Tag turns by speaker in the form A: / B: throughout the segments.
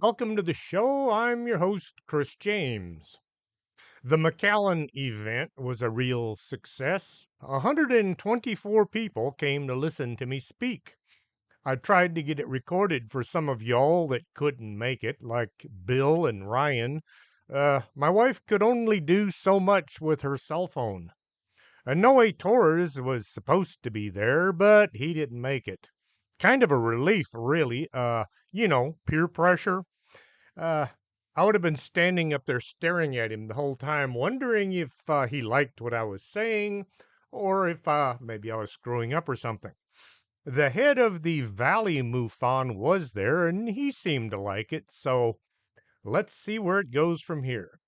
A: Welcome to the show. I'm your host, Chris James. The McAllen event was a real success. 124 people came to listen to me speak. I tried to get it recorded for some of y'all that couldn't make it, like Bill and Ryan. My wife could only do so much with her cell phone. And Noe Torres was supposed to be there, but he didn't make it. Kind of a relief, really. Peer pressure. Uh, I would have been standing up there staring at him the whole time, wondering if he liked what I was saying or if maybe I was screwing up or something. The head of the Valley MUFON was there, and he seemed to like it, so let's see where it goes from here.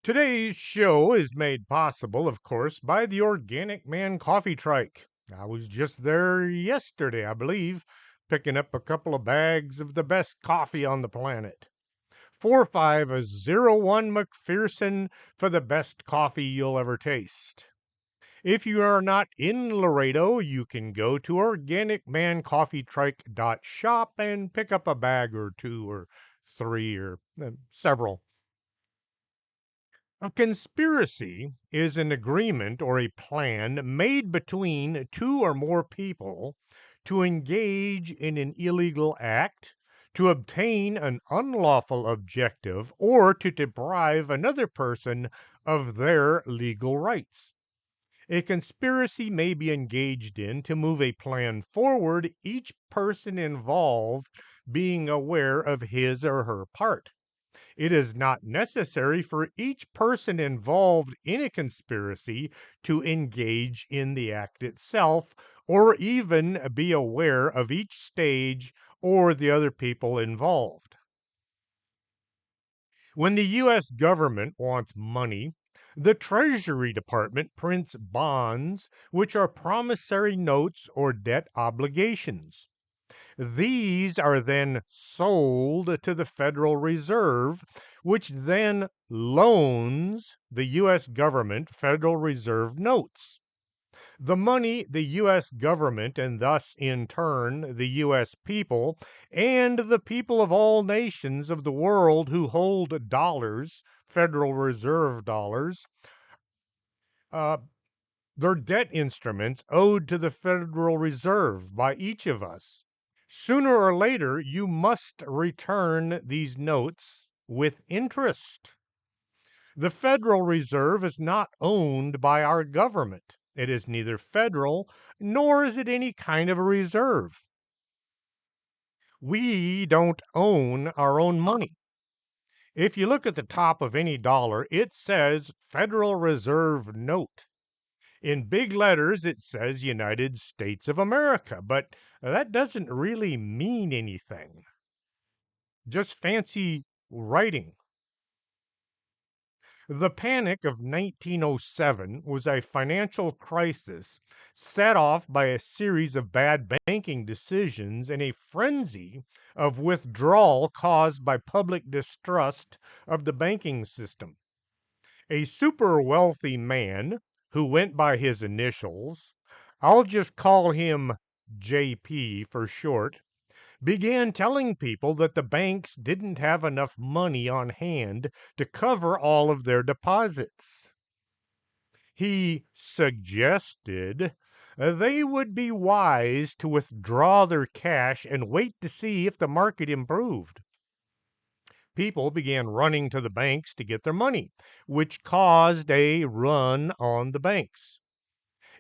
A: Today's show is made possible, of course, by the Organic Man Coffee Trike. I was just there yesterday, I believe, picking up a couple of bags of the best coffee on the planet. 4501 McPherson for the best coffee you'll ever taste. If you are not in Laredo, you can go to organicmancoffeetrike.shop and pick up a bag or two or three or several. A conspiracy is an agreement or a plan made between two or more people to engage in an illegal act, to obtain an unlawful objective, or to deprive another person of their legal rights. A conspiracy may be engaged in to move a plan forward, each person involved being aware of his or her part. It is not necessary for each person involved in a conspiracy to engage in the act itself or even be aware of each stage or the other people involved. When the U.S. government wants money, the Treasury Department prints bonds, which are promissory notes or debt obligations. These are then sold to the Federal Reserve, which then loans the U.S. government Federal Reserve notes. The money the U.S. government, and thus in turn the U.S. people, and the people of all nations of the world who hold dollars, Federal Reserve dollars, uh, their debt instruments owed to the Federal Reserve by each of us. Sooner or later, you must return these notes with interest. The Federal Reserve is not owned by our government. It is neither federal nor is it any kind of a reserve. We don't own our own money. If you look at the top of any dollar, it says Federal Reserve Note. In big letters, it says United States of America, but that doesn't really mean anything. Just fancy writing. The panic of 1907 was a financial crisis set off by a series of bad banking decisions and a frenzy of withdrawal caused by public distrust of the banking system. A super wealthy man who went by his initials, I'll just call him JP for short, began telling people that the banks didn't have enough money on hand to cover all of their deposits. He suggested they would be wise to withdraw their cash and wait to see if the market improved. People began running to the banks to get their money, which caused a run on the banks.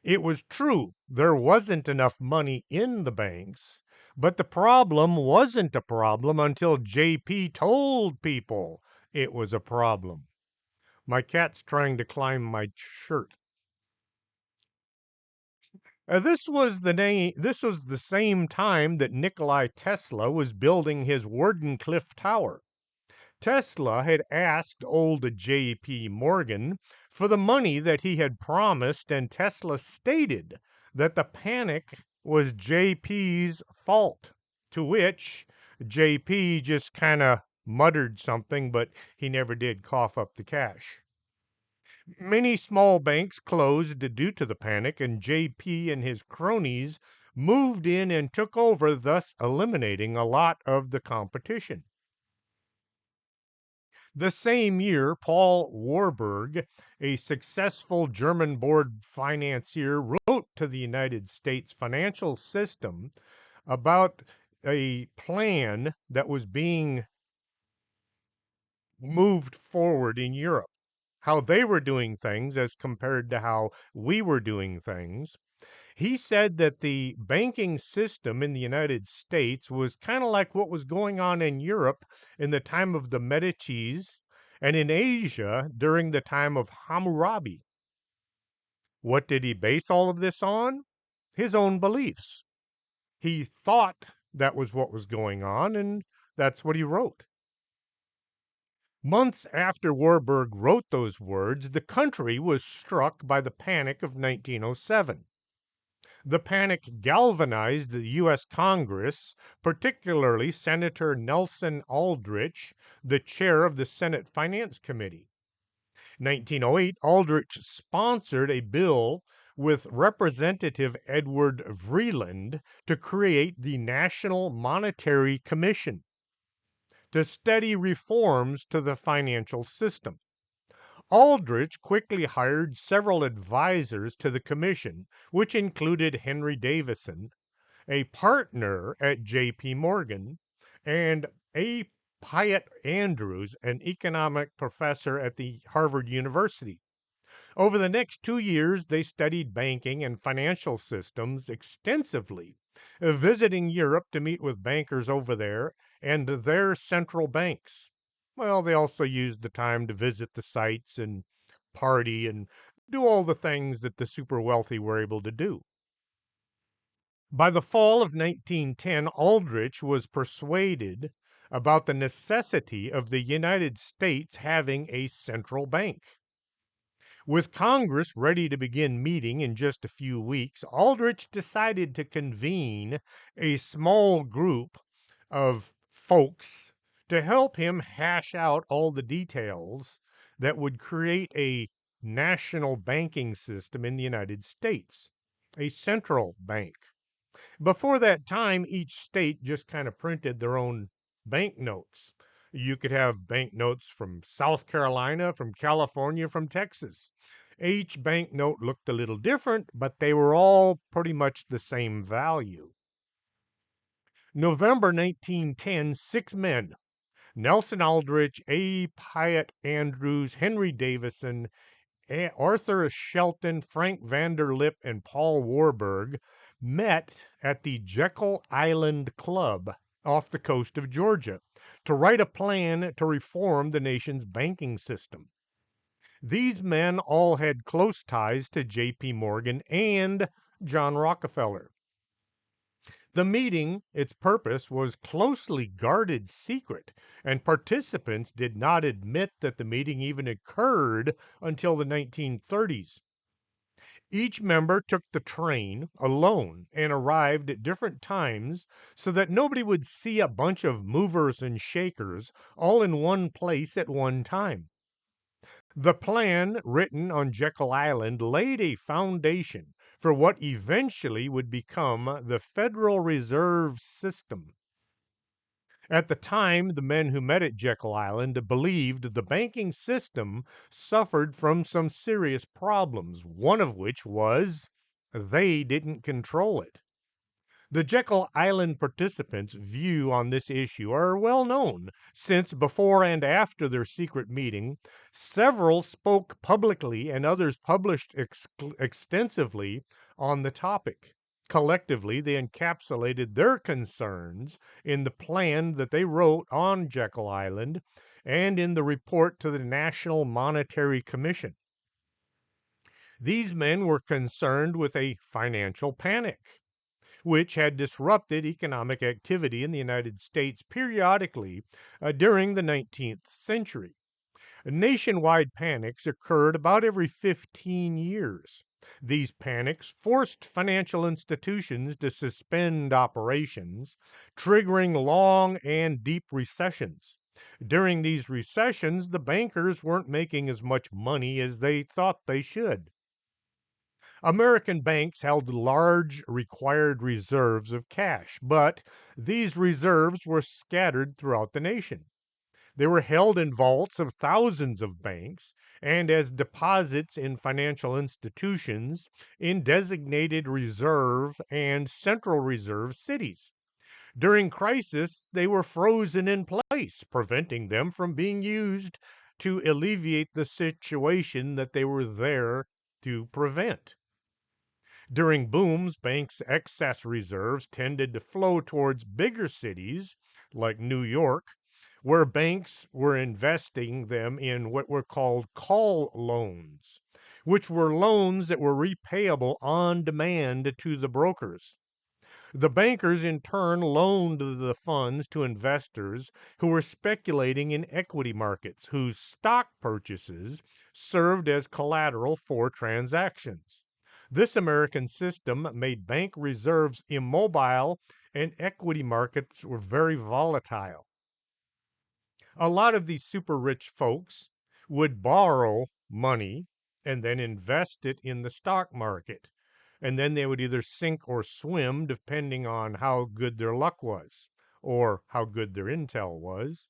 A: It was true, there wasn't enough money in the banks, but the problem wasn't a problem until JP told people it was a problem. My cat's trying to climb my shirt. This was the same time that Nikolai Tesla was building his Wardenclyffe Tower. Tesla had asked old J.P. Morgan for the money that he had promised, and Tesla stated that the panic was J.P.'s fault, to which J.P. just kind of muttered something, but he never did cough up the cash. Many small banks closed due to the panic, and J.P. and his cronies moved in and took over, thus eliminating a lot of the competition. The same year, Paul Warburg, a successful German board financier, wrote to the United States financial system about a plan that was being moved forward in Europe, how they were doing things as compared to how we were doing things. He said that the banking system in the United States was kind of like what was going on in Europe in the time of the Medicis and in Asia during the time of Hammurabi. What did he base all of this on? His own beliefs. He thought that was what was going on, and that's what he wrote. Months after Warburg wrote those words, the country was struck by the Panic of 1907. The panic galvanized the U.S. Congress, particularly Senator Nelson Aldrich, the chair of the Senate Finance Committee. 1908, Aldrich sponsored a bill with Representative Edward Vreeland to create the National Monetary Commission to study reforms to the financial system. Aldrich quickly hired several advisors to the commission, which included Henry Davison, a partner at J.P. Morgan, and A. Piatt Andrews, an economic professor at the Harvard University. Over the next 2 years, they studied banking and financial systems extensively, visiting Europe to meet with bankers over there and their central banks. Well, they also used the time to visit the sites and party and do all the things that the super wealthy were able to do. By the fall of 1910, Aldrich was persuaded about the necessity of the United States having a central bank. With Congress ready to begin meeting in just a few weeks, Aldrich decided to convene a small group of folks to help him hash out all the details that would create a national banking system in the United States, a central bank. Before that time, each state just kind of printed their own banknotes. You could have banknotes from South Carolina, from California, from Texas. Each banknote looked a little different, but they were all pretty much the same value. November 1910, six men, Nelson Aldrich, A. Piatt Andrews, Henry Davison, Arthur Shelton, Frank Vanderlip, and Paul Warburg met at the Jekyll Island Club off the coast of Georgia to write a plan to reform the nation's banking system. These men all had close ties to J.P. Morgan and John Rockefeller. The meeting, its purpose was closely guarded secret, and participants did not admit that the meeting even occurred until the 1930s. Each member took the train alone and arrived at different times so that nobody would see a bunch of movers and shakers all in one place at one time. The plan written on Jekyll Island laid a foundation for what eventually would become the Federal Reserve System. At the time, the men who met at Jekyll Island believed the banking system suffered from some serious problems, one of which was they didn't control it. The Jekyll Island participants' view on this issue are well known, since before and after their secret meeting, several spoke publicly and others published extensively on the topic. Collectively, they encapsulated their concerns in the plan that they wrote on Jekyll Island and in the report to the National Monetary Commission. These men were concerned with a financial panic which had disrupted economic activity in the United States periodically during the 19th century. Nationwide panics occurred about every 15 years. These panics forced financial institutions to suspend operations, triggering long and deep recessions. During these recessions, the bankers weren't making as much money as they thought they should. American banks held large required reserves of cash, but these reserves were scattered throughout the nation. They were held in vaults of thousands of banks and as deposits in financial institutions in designated reserve and central reserve cities. During crisis, they were frozen in place, preventing them from being used to alleviate the situation that they were there to prevent. During booms, banks' excess reserves tended to flow towards bigger cities like New York, where banks were investing them in what were called call loans, which were loans that were repayable on demand to the brokers. The bankers in turn loaned the funds to investors who were speculating in equity markets, whose stock purchases served as collateral for transactions. This American system made bank reserves immobile and equity markets were very volatile. A lot of these super rich folks would borrow money and then invest it in the stock market. And then they would either sink or swim depending on how good their luck was or how good their intel was.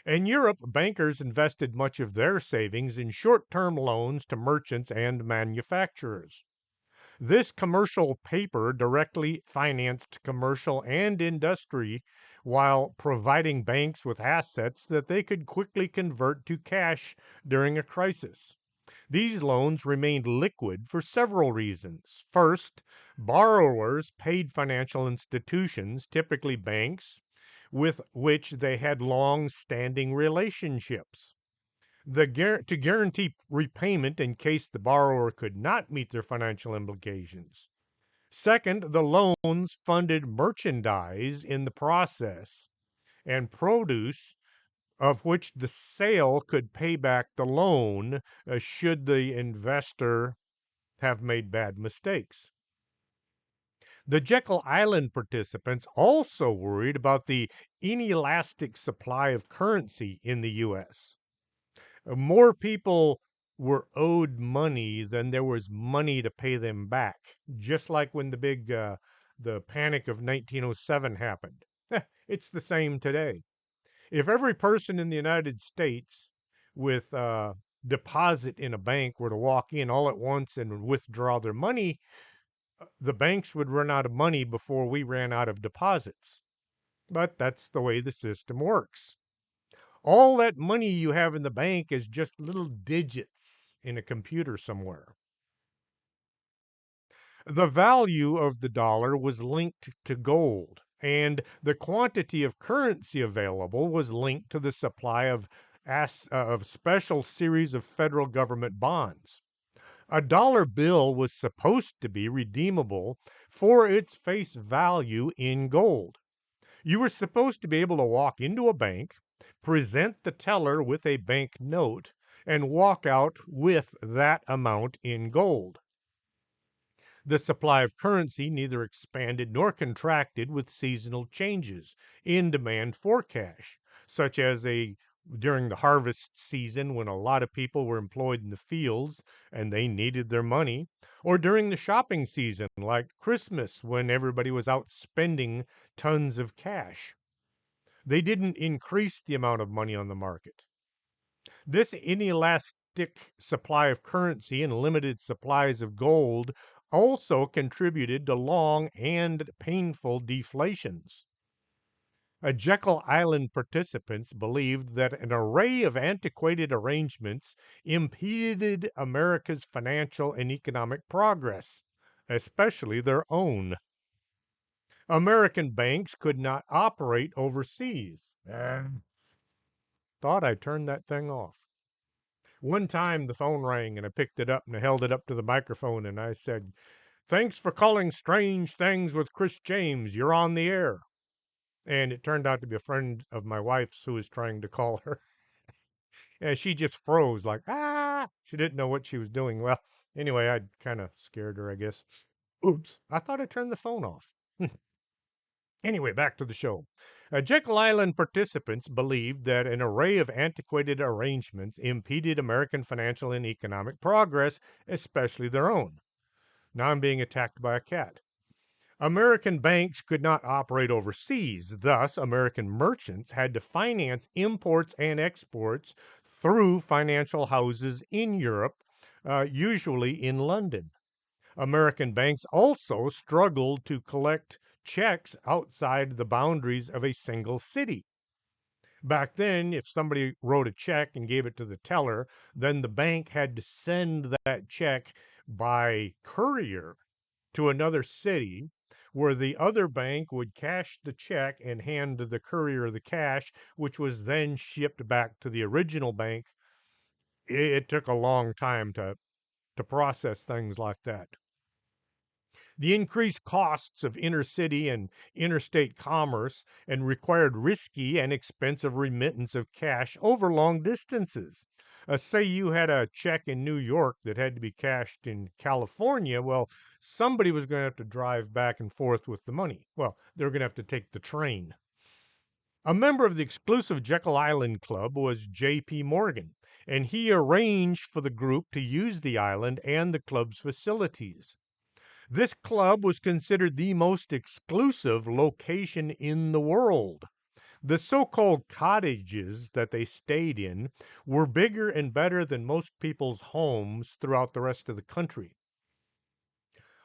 A: In Europe, bankers invested much of their savings in short term loans to merchants and manufacturers. This commercial paper directly financed commercial and industry while providing banks with assets that they could quickly convert to cash during a crisis. These loans remained liquid for several reasons. First, borrowers paid financial institutions, typically banks, with which they had long standing relationships. To guarantee repayment in case the borrower could not meet their financial obligations. Second, the loans funded merchandise in the process and produce of which the sale could pay back the loan should the investor have made bad mistakes. The Jekyll Island participants also worried about the inelastic supply of currency in the U.S. More people were owed money than there was money to pay them back, just like when the panic of 1907 happened. It's the same today. If every person in the United States with a deposit in a bank were to walk in all at once and withdraw their money, the banks would run out of money before we ran out of deposits. But that's the way the system works. All that money you have in the bank is just little digits in a computer somewhere. The value of the dollar was linked to gold, and the quantity of currency available was linked to the supply of special series of federal government bonds. A dollar bill was supposed to be redeemable for its face value in gold. You were supposed to be able to walk into a bank, present the teller with a bank note, and walk out with that amount in gold. The supply of currency neither expanded nor contracted with seasonal changes in demand for cash, such as during the harvest season when a lot of people were employed in the fields and they needed their money, or during the shopping season like Christmas when everybody was out spending tons of cash. They didn't increase the amount of money on the market. This inelastic supply of currency and limited supplies of gold also contributed to long and painful deflations. Jekyll Island participants believed that an array of antiquated arrangements impeded America's financial and economic progress, especially their own. American banks could not operate overseas. Thought I turned that thing off. One time the phone rang and I picked it up and I held it up to the microphone and I said, "Thanks for calling Strange Things with Chris James. You're on the air." And it turned out to be a friend of my wife's who was trying to call her. And she just froze like, ah, she didn't know what she was doing. Well, anyway, I kind of scared her, I guess. Oops, I thought I turned the phone off. Anyway, back to the show. Jekyll Island participants believed that an array of antiquated arrangements impeded American financial and economic progress, especially their own. Now I'm being attacked by a cat. American banks could not operate overseas. Thus, American merchants had to finance imports and exports through financial houses in Europe, usually in London. American banks also struggled to collect checks outside the boundaries of a single city. Back then, if somebody wrote a check and gave it to the teller, then the bank had to send that check by courier to another city where the other bank would cash the check and hand the courier the cash, which was then shipped back to the original bank. It took a long time to process things like that. The increased costs of intercity and interstate commerce and required risky and expensive remittance of cash over long distances. Say you had a check in New York that had to be cashed in California. Well, somebody was going to have to drive back and forth with the money. Well, they're going to have to take the train. A member of the exclusive Jekyll Island Club was J.P. Morgan, and he arranged for the group to use the island and the club's facilities. This club was considered the most exclusive location in the world. The so called cottages that they stayed in were bigger and better than most people's homes throughout the rest of the country.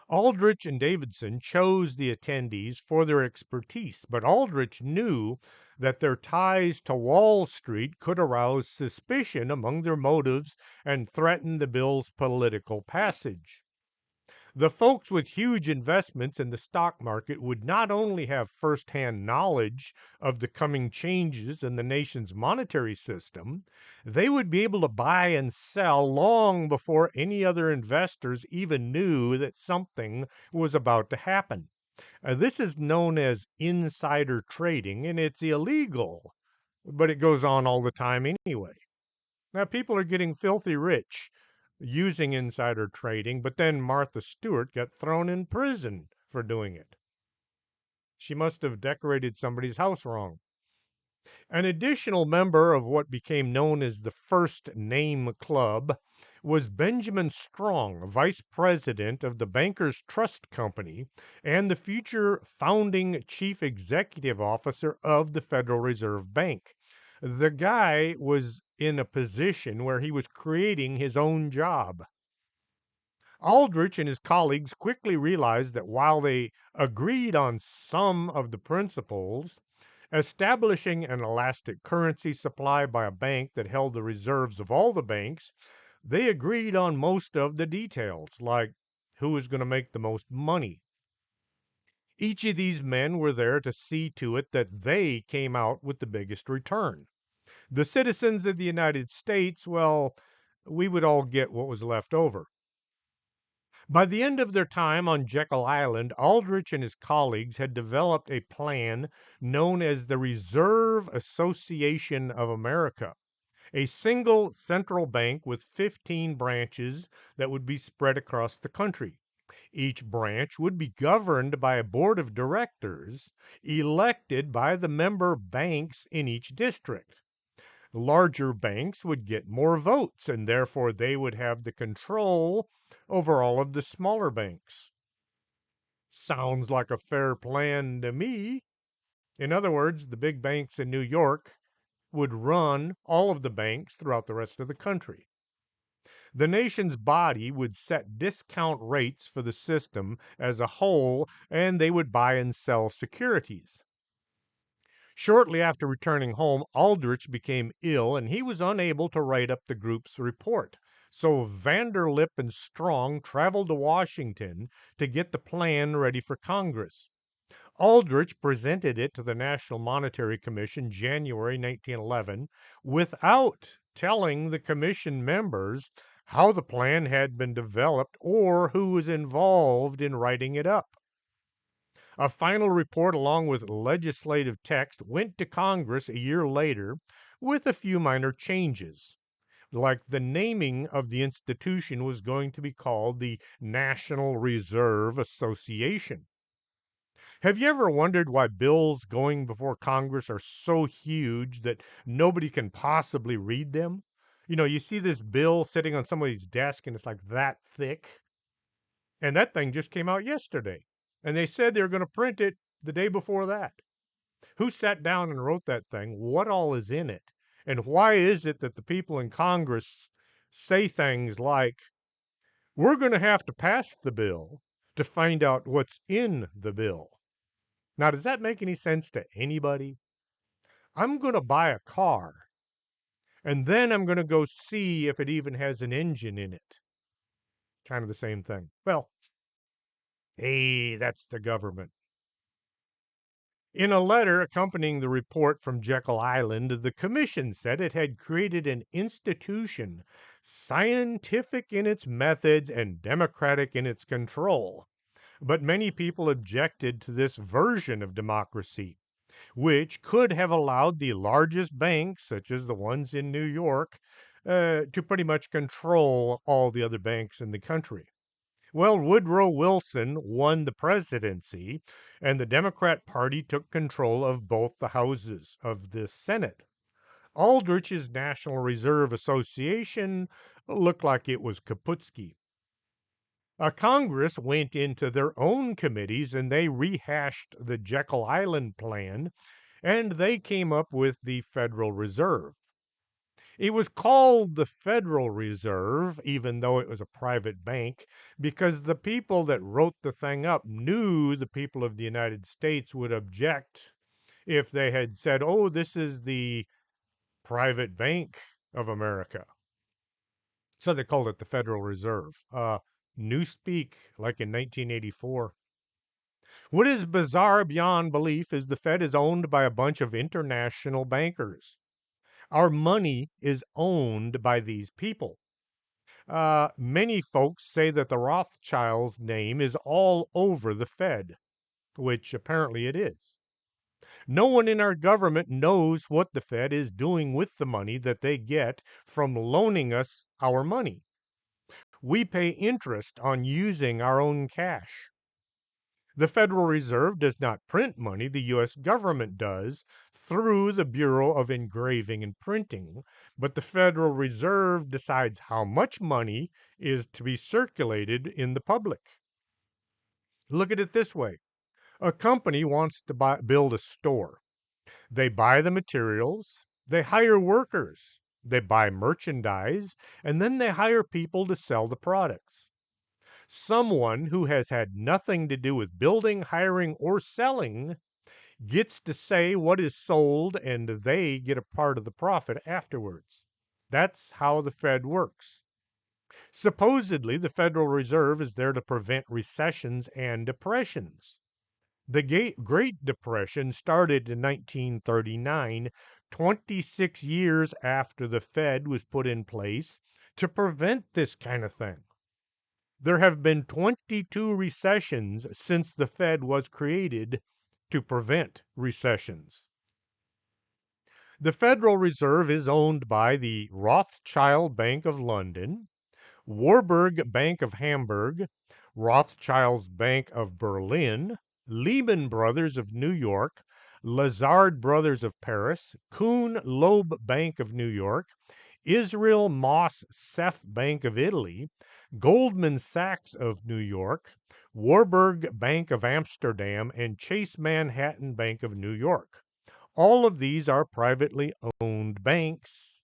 A: Aldrich and Davidson chose the attendees for their expertise, but Aldrich knew that their ties to Wall Street could arouse suspicion among their motives and threaten the bill's political passage. The folks with huge investments in the stock market would not only have firsthand knowledge of the coming changes in the nation's monetary system, they would be able to buy and sell long before any other investors even knew that something was about to happen. This is known as insider trading, and it's illegal, but it goes on all the time anyway. Now, people are getting filthy rich using insider trading, but then Martha Stewart got thrown in prison for doing it. She must have decorated somebody's house wrong. An additional member of what became known as the First Name Club was Benjamin Strong, vice president of the Bankers Trust Company and the future founding chief executive officer of the Federal Reserve Bank. The guy was in a position where he was creating his own job. Aldrich and his colleagues quickly realized that while they agreed on some of the principles, establishing an elastic currency supply by a bank that held the reserves of all the banks, they agreed on most of the details, like who was going to make the most money. Each of these men were there to see to it that they came out with the biggest return. The citizens of the United States, well, we would all get what was left over. By the end of their time on Jekyll Island, Aldrich and his colleagues had developed a plan known as the Reserve Association of America, a single central bank with 15 branches that would be spread across the country. Each branch would be governed by a board of directors elected by the member banks in each district. Larger banks would get more votes, and therefore they would have the control over all of the smaller banks. Sounds like a fair plan to me. In other words, the big banks in New York would run all of the banks throughout the rest of the country. The nation's body would set discount rates for the system as a whole, and they would buy and sell securities. Shortly after returning home, Aldrich became ill and he was unable to write up the group's report. So Vanderlip and Strong traveled to Washington to get the plan ready for Congress. Aldrich presented it to the National Monetary Commission January 1911 without telling the commission members how the plan had been developed or who was involved in writing it up. A final report, along with legislative text, went to Congress a year later with a few minor changes. Like the naming of the institution was going to be called the National Reserve Association. Have you ever wondered why bills going before Congress are so huge that nobody can possibly read them? You know, you see this bill sitting on somebody's desk and it's like that thick. And that thing just came out yesterday. And they said they were going to print it the day before that. Who sat down and wrote that thing? What all is in it? And why is it that the people in Congress say things like, we're going to have to pass the bill to find out what's in the bill? Now, does that make any sense to anybody? I'm going to buy a car, and then I'm going to go see if it even has an engine in it. Kind of the same thing. Well, hey, that's the government. In a letter accompanying the report from Jekyll Island, the commission said it had created an institution scientific in its methods and democratic in its control. But many people objected to this version of democracy, which could have allowed the largest banks, such as the ones in New York, to pretty much control all the other banks in the country. Well, Woodrow Wilson won the presidency, and the Democrat Party took control of both the houses of the Senate. Aldrich's National Reserve Association looked like it was Kaputski. Congress went into their own committees and they rehashed the Jekyll Island plan, and they came up with the Federal Reserve. It was called the Federal Reserve, even though it was a private bank, because the people that wrote the thing up knew the people of the United States would object if they had said, oh, this is the private bank of America. So they called it the Federal Reserve. Newspeak, like in 1984. What is bizarre beyond belief is the Fed is owned by a bunch of international bankers. Our money is owned by these people. Many folks say that the Rothschilds' name is all over the Fed, which apparently it is. No one in our government knows what the Fed is doing with the money that they get from loaning us our money. We pay interest on using our own cash. The Federal Reserve does not print money, the U.S. government does through the Bureau of Engraving and Printing, but the Federal Reserve decides how much money is to be circulated in the public. Look at it this way. A company wants to build a store. They buy the materials, they hire workers, they buy merchandise, and then they hire people to sell the products. Someone who has had nothing to do with building, hiring, or selling gets to say what is sold, and they get a part of the profit afterwards. That's how the Fed works. Supposedly, the Federal Reserve is there to prevent recessions and depressions. The Great Depression started in 1939, 26 years after the Fed was put in place to prevent this kind of thing. There have been 22 recessions since the Fed was created to prevent recessions. The Federal Reserve is owned by the Rothschild Bank of London, Warburg Bank of Hamburg, Rothschild's Bank of Berlin, Lehman Brothers of New York, Lazard Brothers of Paris, Kuhn Loeb Bank of New York, Israel Moss Sef Bank of Italy, Goldman Sachs of New York, Warburg Bank of Amsterdam, and Chase Manhattan Bank of New York. All of these are privately owned banks,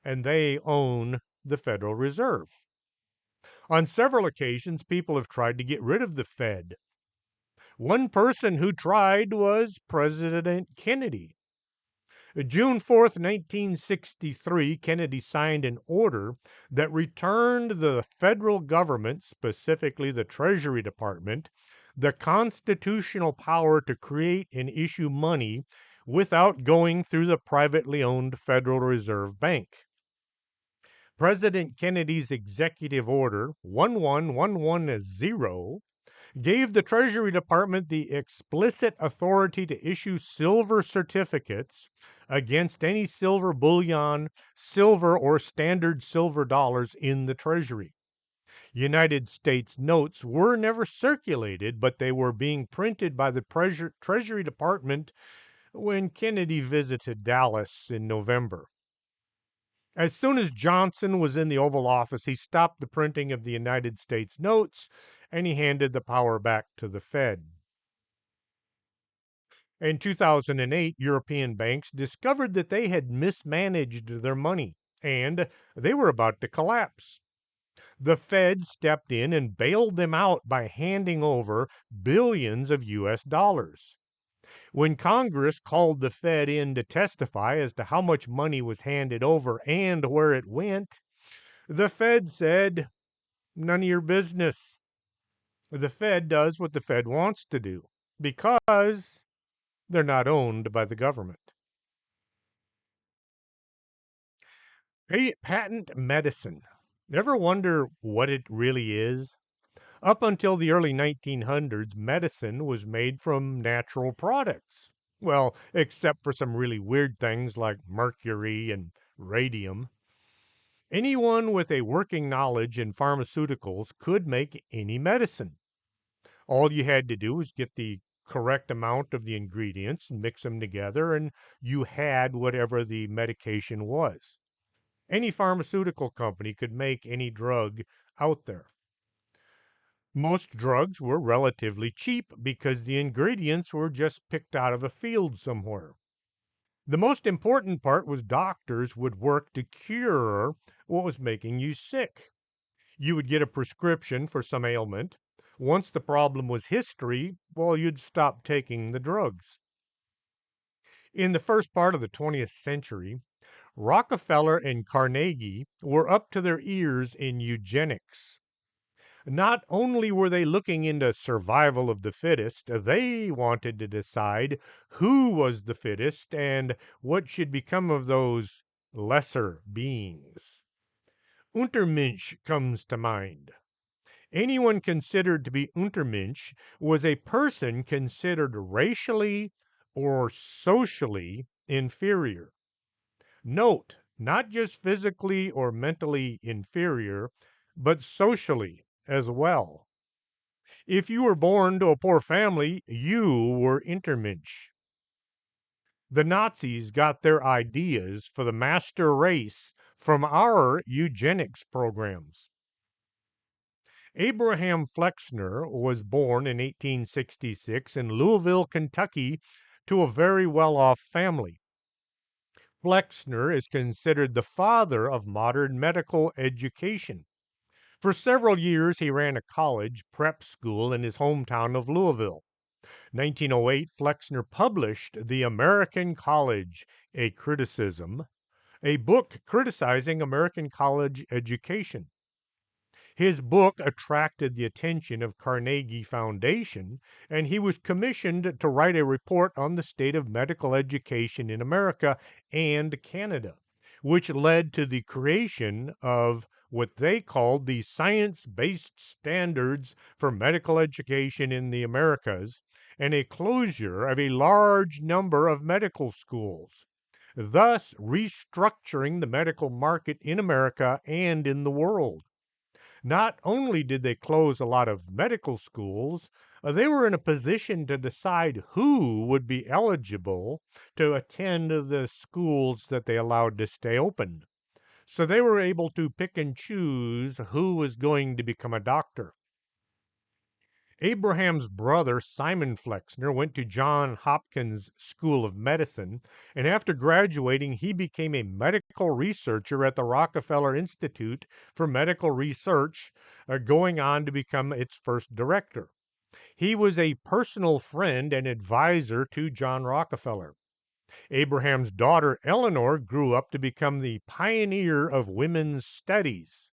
A: and they own the Federal Reserve. On several occasions, people have tried to get rid of the Fed. One person who tried was President Kennedy. June 4th, 1963, Kennedy signed an order that returned the federal government, specifically the Treasury Department, the constitutional power to create and issue money without going through the privately owned Federal Reserve Bank. President Kennedy's executive order 11110 gave the Treasury Department the explicit authority to issue silver certificates against any silver bullion, silver, or standard silver dollars in the Treasury. United States notes were never circulated, but they were being printed by the Treasury Department when Kennedy visited Dallas in November. As soon as Johnson was in the Oval Office, he stopped the printing of the United States notes, and he handed the power back to the Fed. In 2008, European banks discovered that they had mismanaged their money and they were about to collapse. The Fed stepped in and bailed them out by handing over billions of US dollars. When Congress called the Fed in to testify as to how much money was handed over and where it went, the Fed said, none of your business. The Fed does what the Fed wants to do because they're not owned by the government. Hey, patent medicine. Ever wonder what it really is? Up until the early 1900s, medicine was made from natural products. Well, except for some really weird things like mercury and radium. Anyone with a working knowledge in pharmaceuticals could make any medicine. All you had to do was get the correct amount of the ingredients and mix them together, and you had whatever the medication was. Any pharmaceutical company could make any drug out there. Most drugs were relatively cheap because the ingredients were just picked out of a field somewhere. The most important part was doctors would work to cure what was making you sick. You would get a prescription for some ailment. Once the problem was history, well, you'd stop taking the drugs. In the first part of the 20th century, Rockefeller and Carnegie were up to their ears in eugenics. Not only were they looking into survival of the fittest, they wanted to decide who was the fittest and what should become of those lesser beings. Untermensch comes to mind. Anyone considered to be Untermensch was a person considered racially or socially inferior. Note, not just physically or mentally inferior, but socially as well. If you were born to a poor family, you were Intermensch. The Nazis got their ideas for the master race from our eugenics programs. Abraham Flexner was born in 1866 in Louisville, Kentucky, to a very well off family. Flexner is considered the father of modern medical education. For several years, he ran a college prep school in his hometown of Louisville. 1908, Flexner published The American College, a Criticism, a book criticizing American college education. His book attracted the attention of Carnegie Foundation, and he was commissioned to write a report on the state of medical education in America and Canada, which led to the creation of what they called the Science-Based Standards for Medical Education in the Americas, and a closure of a large number of medical schools, thus restructuring the medical market in America and in the world. Not only did they close a lot of medical schools, they were in a position to decide who would be eligible to attend the schools that they allowed to stay open. So they were able to pick and choose who was going to become a doctor. Abraham's brother, Simon Flexner, went to Johns Hopkins School of Medicine, and after graduating, he became a medical researcher at the Rockefeller Institute for Medical Research, going on to become its first director. He was a personal friend and advisor to John Rockefeller. Abraham's daughter, Eleanor, grew up to become the pioneer of women's studies.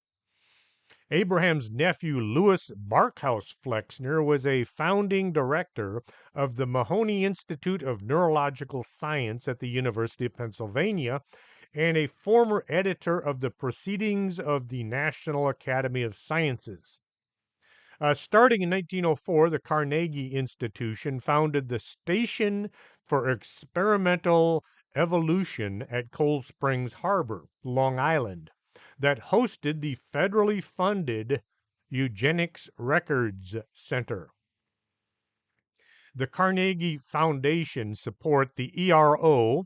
A: Abraham's nephew, Louis Barkhouse Flexner, was a founding director of the Mahoney Institute of Neurological Science at the University of Pennsylvania and a former editor of the Proceedings of the National Academy of Sciences. Starting in 1904, the Carnegie Institution founded the Station for Experimental Evolution at Cold Springs Harbor, Long Island, that hosted the federally funded Eugenics Records Center. The Carnegie Foundation support, the ERO,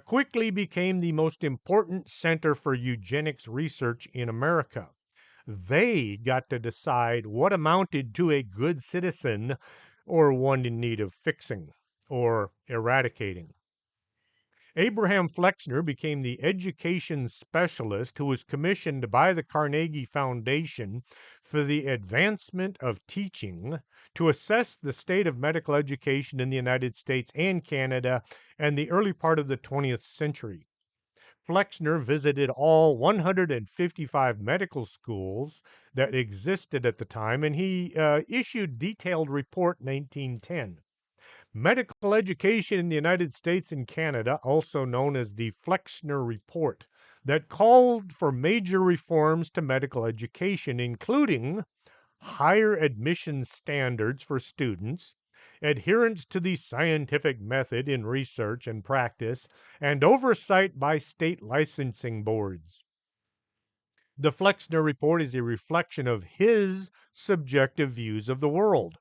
A: quickly became the most important center for eugenics research in America. They got to decide what amounted to a good citizen or one in need of fixing or eradicating. Abraham Flexner became the education specialist who was commissioned by the Carnegie Foundation for the advancement of teaching to assess the state of medical education in the United States and Canada and the early part of the 20th century. Flexner visited all 155 medical schools that existed at the time, and he issued detailed report in 1910. Medical education in the United States and Canada, also known as the Flexner Report, that called for major reforms to medical education, including higher admission standards for students, adherence to the scientific method in research and practice, and oversight by state licensing boards. The Flexner Report is a reflection of his subjective views of the world.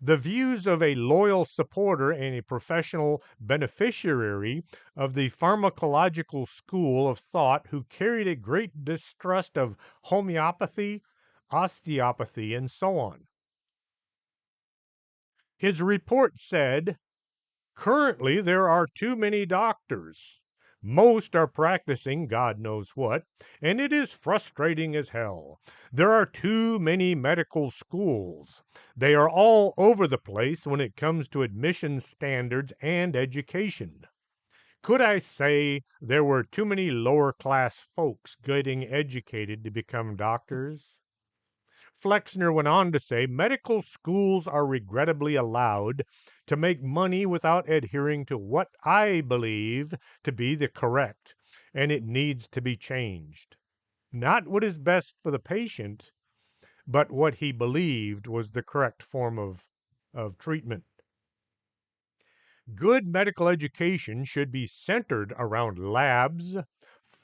A: The views of a loyal supporter and a professional beneficiary of the pharmacological school of thought who carried a great distrust of homeopathy, osteopathy, and so on. His report said, currently there are too many doctors. Most are practicing God knows what, and it is frustrating as hell. There are too many medical schools. They are all over the place when it comes to admission standards and education. Could I say there were too many lower class folks getting educated to become doctors? Flexner went on to say medical schools are regrettably allowed to make money without adhering to what I believe to be the correct, and it needs to be changed. Not what is best for the patient, but what he believed was the correct form of treatment. Good medical education should be centered around labs,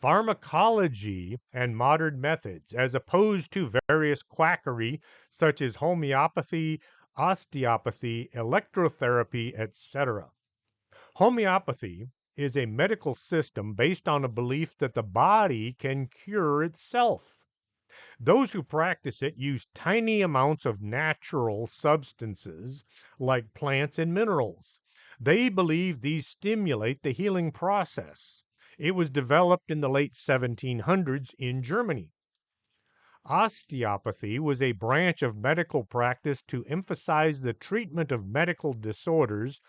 A: pharmacology, and modern methods, as opposed to various quackery such as homeopathy, osteopathy, electrotherapy, etc. Homeopathy is a medical system based on a belief that the body can cure itself. Those who practice it use tiny amounts of natural substances like plants and minerals. They believe these stimulate the healing process. It was developed in the late 1700s in Germany. Osteopathy was a branch of medical practice to emphasize the treatment of medical disorders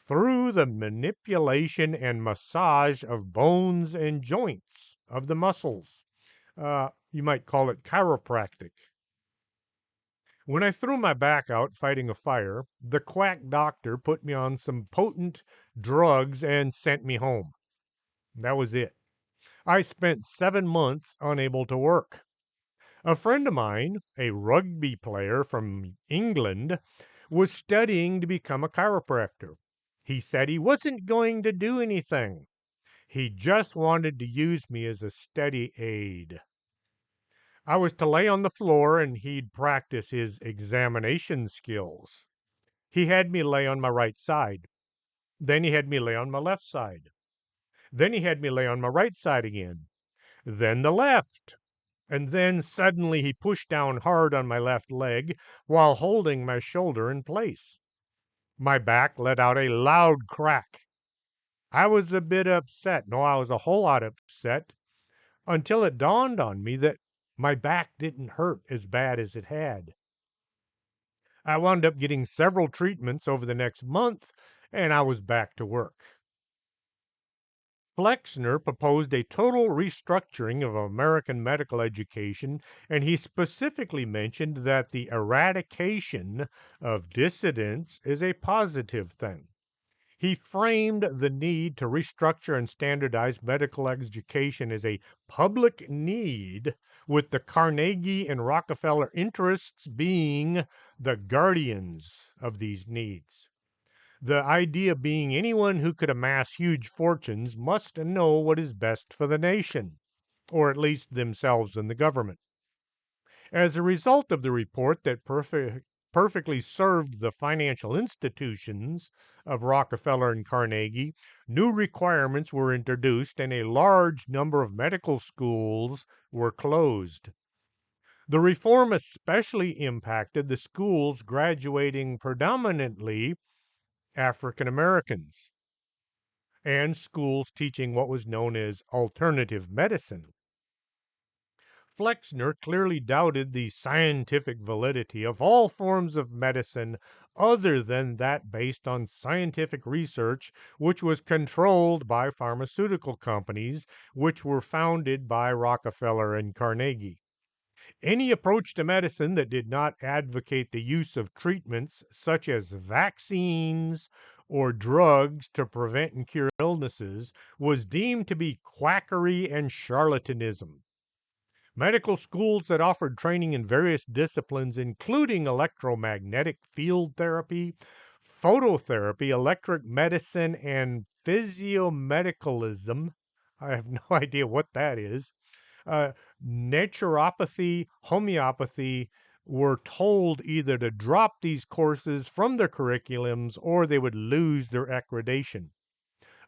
A: through the manipulation and massage of bones and joints of the muscles. You might call it chiropractic. When I threw my back out fighting a fire, the quack doctor put me on some potent drugs and sent me home. That was it. I spent 7 months unable to work. A friend of mine, a rugby player from England, was studying to become a chiropractor. He said he wasn't going to do anything. He just wanted to use me as a steady aid. I was to lay on the floor and he'd practice his examination skills. He had me lay on my right side. Then he had me lay on my left side. Then he had me lay on my right side again. Then the left. And then suddenly he pushed down hard on my left leg while holding my shoulder in place. My back let out a loud crack. I was a bit upset. No, I was a whole lot upset until it dawned on me that my back didn't hurt as bad as it had. I wound up getting several treatments over the next month, and I was back to work. Flexner proposed a total restructuring of American medical education, and he specifically mentioned that the eradication of dissidents is a positive thing. He framed the need to restructure and standardize medical education as a public need, with the Carnegie and Rockefeller interests being the guardians of these needs. The idea being anyone who could amass huge fortunes must know what is best for the nation, or at least themselves and the government. As a result of the report that perfectly served the financial institutions of Rockefeller and Carnegie, new requirements were introduced and a large number of medical schools were closed. The reform especially impacted the schools graduating predominantly African Americans and schools teaching what was known as alternative medicine. Flexner clearly doubted the scientific validity of all forms of medicine other than that based on scientific research, which was controlled by pharmaceutical companies, which were founded by Rockefeller and Carnegie. Any approach to medicine that did not advocate the use of treatments such as vaccines or drugs to prevent and cure illnesses was deemed to be quackery and charlatanism. Medical schools that offered training in various disciplines, including electromagnetic field therapy, phototherapy, electric medicine, and physiomedicalism. I have no idea what that is. Uh, naturopathy, homeopathy were told either to drop these courses from their curriculums or they would lose their accreditation.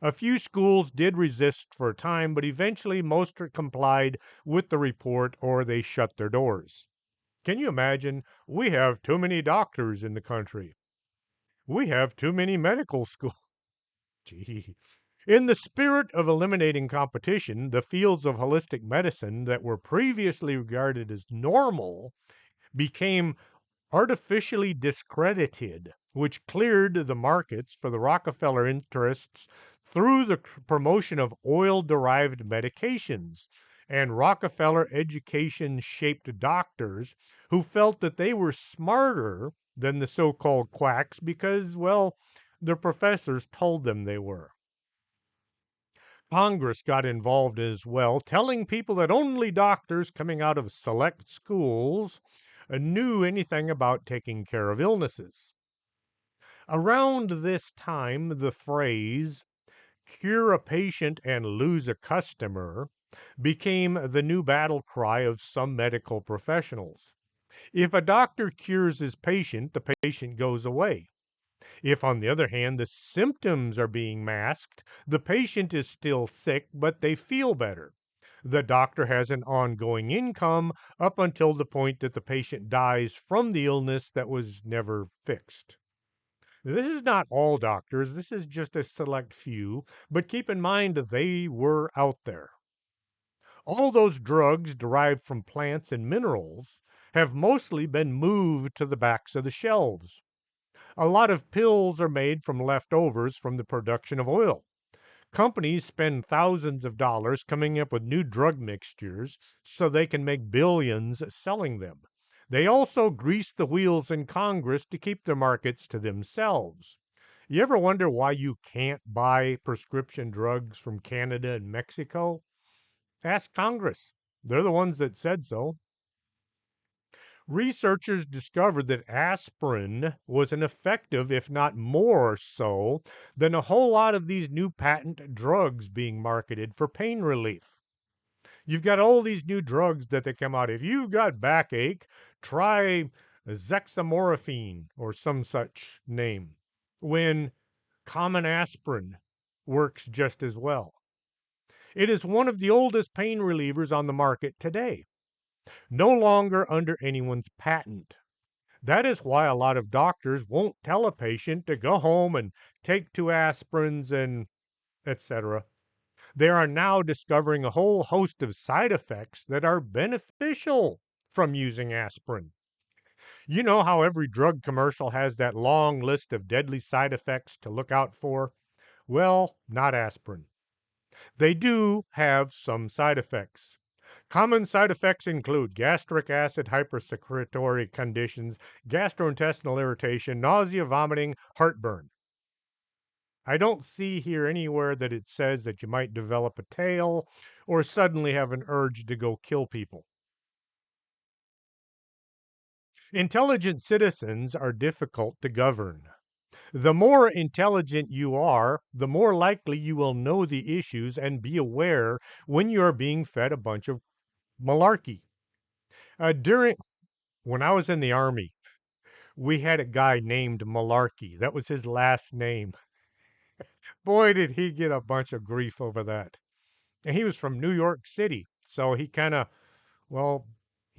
A: A few schools did resist for a time, but eventually most complied with the report or they shut their doors. Can you imagine? We have too many doctors in the country. We have too many medical schools. Gee. In the spirit of eliminating competition, the fields of holistic medicine that were previously regarded as normal became artificially discredited, which cleared the markets for the Rockefeller interests through the promotion of oil derived medications and Rockefeller education shaped doctors who felt that they were smarter than the so called quacks because, well, their professors told them they were. Congress got involved as well, telling people that only doctors coming out of select schools knew anything about taking care of illnesses. Around this time, the phrase cure a patient and lose a customer became the new battle cry of some medical professionals. If a doctor cures his patient, the patient goes away. If, on the other hand, the symptoms are being masked, the patient is still sick, but they feel better. The doctor has an ongoing income up until the point that the patient dies from the illness that was never fixed. This is not all doctors, this is just a select few, but keep in mind they were out there. All those drugs derived from plants and minerals have mostly been moved to the backs of the shelves. A lot of pills are made from leftovers from the production of oil. Companies spend thousands of dollars coming up with new drug mixtures so they can make billions selling them. They also grease the wheels in Congress to keep the markets to themselves. You ever wonder why you can't buy prescription drugs from Canada and Mexico? Ask Congress. They're the ones that said so. Researchers discovered that aspirin was an effective, if not more so, than a whole lot of these new patent drugs being marketed for pain relief. You've got all these new drugs that they come out. If you've got backache, try zexamorphine or some such name, when common aspirin works just as well. It is one of the oldest pain relievers on the market today, no longer under anyone's patent. That is why a lot of doctors won't tell a patient to go home and take two aspirins and etc. They are now discovering a whole host of side effects that are beneficial from using aspirin. You know how every drug commercial has that long list of deadly side effects to look out for? Well, not aspirin. They do have some side effects. Common side effects include gastric acid hypersecretory conditions, gastrointestinal irritation, nausea, vomiting, heartburn. I don't see here anywhere that it says that you might develop a tail or suddenly have an urge to go kill people. Intelligent citizens are difficult to govern. The more intelligent you are, the more likely you will know the issues and be aware when you are being fed a bunch of malarkey. During when I was in the army, we had a guy named Malarkey. That was his last name. Boy, did he get a bunch of grief over that. And he was from New York City. So he kind of, well,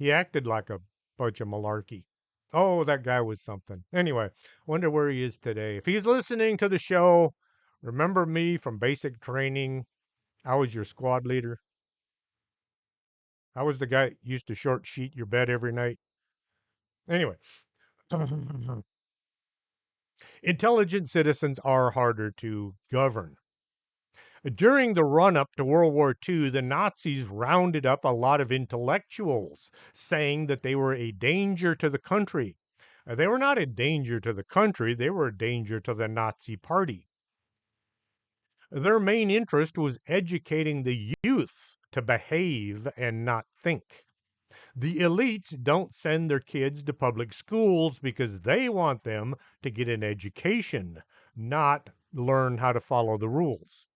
A: He acted like a bunch of malarkey. Oh, that guy was something. Anyway, wonder where he is today. If he's listening to the show, remember me from basic training. I was your squad leader. I was the guy that used to short sheet your bed every night. Anyway, intelligent citizens are harder to govern. During the run up to World War II, the Nazis rounded up a lot of intellectuals, saying that they were a danger to the country. They were not a danger to the country, they were a danger to the Nazi Party. Their main interest was educating the youth to behave and not think. The elites don't send their kids to public schools because they want them to get an education, not learn how to follow the rules.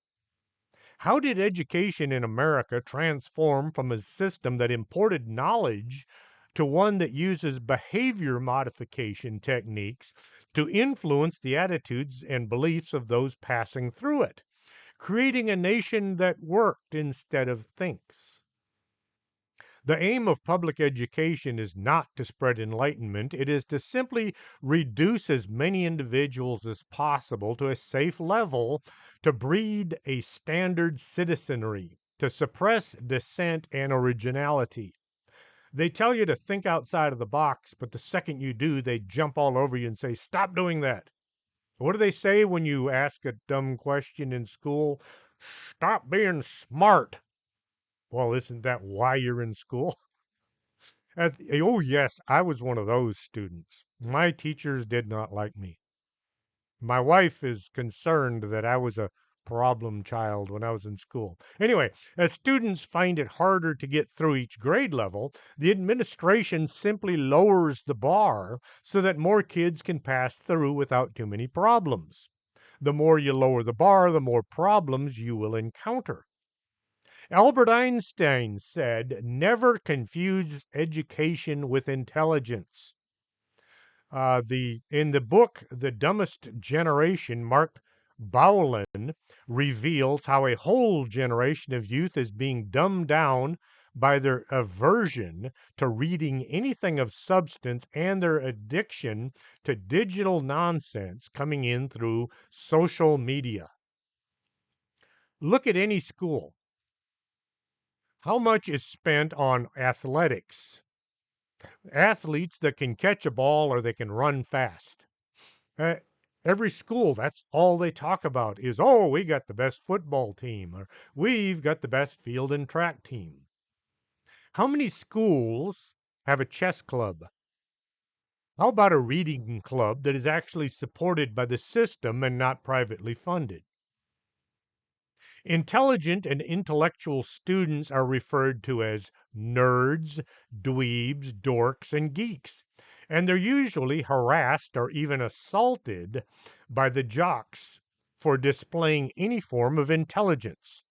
A: How did education in America transform from a system that imported knowledge to one that uses behavior modification techniques to influence the attitudes and beliefs of those passing through it, creating a nation that worked instead of thinks? The aim of public education is not to spread enlightenment, it is to simply reduce as many individuals as possible to a safe level, to breed a standard citizenry, to suppress dissent and originality. They tell you to think outside of the box, but the second you do, they jump all over you and say, "Stop doing that." What do they say when you ask a dumb question in school? "Stop being smart." Well, isn't that why you're in school? Oh, yes, I was one of those students. My teachers did not like me. My wife is concerned that I was a problem child when I was in school. Anyway, as students find it harder to get through each grade level, the administration simply lowers the bar so that more kids can pass through without too many problems. The more you lower the bar, the more problems you will encounter. Albert Einstein said, "Never confuse education with intelligence." In the book The Dumbest Generation, Mark Bowlin reveals how a whole generation of youth is being dumbed down by their aversion to reading anything of substance and their addiction to digital nonsense coming in through social media. Look at any school. How much is spent on athletics? Athletes that can catch a ball or they can run fast. Uh, every school, that's all they talk about is, oh, we got the best football team, or we've got the best field and track team. How many schools have a chess club? How about a reading club that is actually supported by the system and not privately funded? Intelligent and intellectual students are referred to as nerds, dweebs, dorks, and geeks, and they're usually harassed or even assaulted by the jocks for displaying any form of intelligence.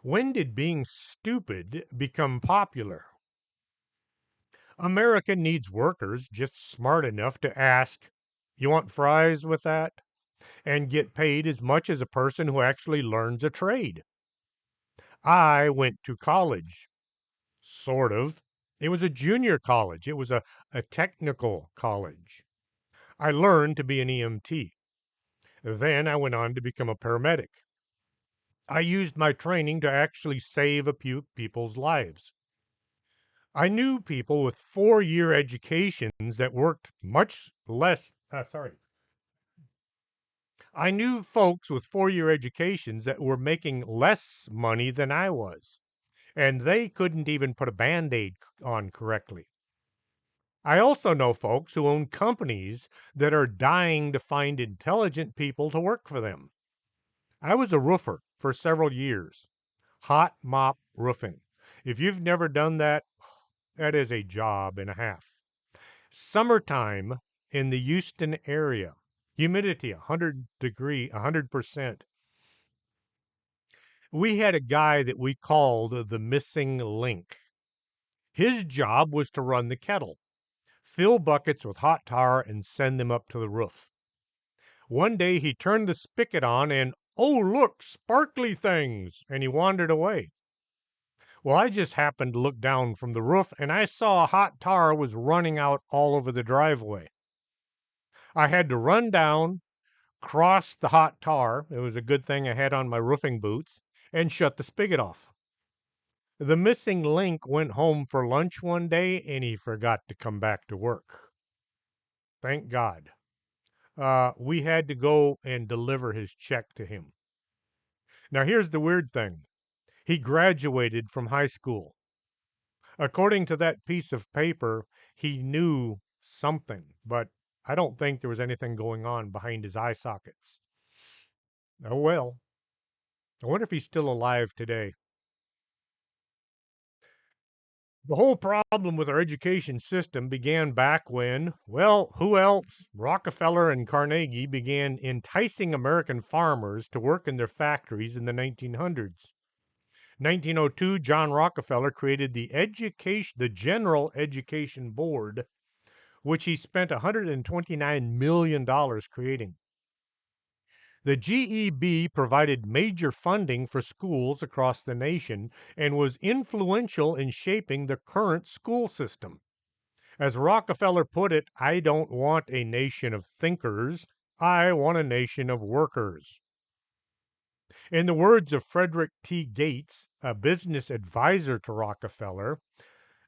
A: When did being stupid become popular? America needs workers just smart enough to ask, "You want fries with that?" and get paid as much as a person who actually learns a trade. I went to college, sort of. It was a junior college, it was a technical college. I learned to be an EMT. Then I went on to become a paramedic. I used my training to actually save a few people's lives. I knew people with 4-year educations that worked much less. I knew folks with 4-year educations that were making less money than I was, and they couldn't even put a band aid on correctly. I also know folks who own companies that are dying to find intelligent people to work for them. I was a roofer for several years, hot mop roofing. If you've never done that, that is a job and a half. Summertime in the Houston area, humidity 100%. We had a guy that we called the missing link. His job was to run the kettle, fill buckets with hot tar, and send them up to the roof. One day he turned the spigot on and, oh, look, sparkly things, and he wandered away. Well, I just happened to look down from the roof and I saw a hot tar was running out all over the driveway. I had to run down, cross the hot tar. It was a good thing I had on my roofing boots and shut the spigot off. The missing link went home for lunch one day and he forgot to come back to work. Thank God. We had to go and deliver his check to him. Now, here's the weird thing. He graduated from high school. According to that piece of paper, he knew something, but I don't think there was anything going on behind his eye sockets. Oh well. I wonder if he's still alive today. The whole problem with our education system began back when, well, who else? Rockefeller and Carnegie began enticing American farmers to work in their factories in the 1900s. 1902, John Rockefeller created the General Education Board, which he spent $129 million creating. The GEB provided major funding for schools across the nation and was influential in shaping the current school system. As Rockefeller put it, I don't want a nation of thinkers, I want a nation of workers. In the words of Frederick T. Gates, a business advisor to Rockefeller,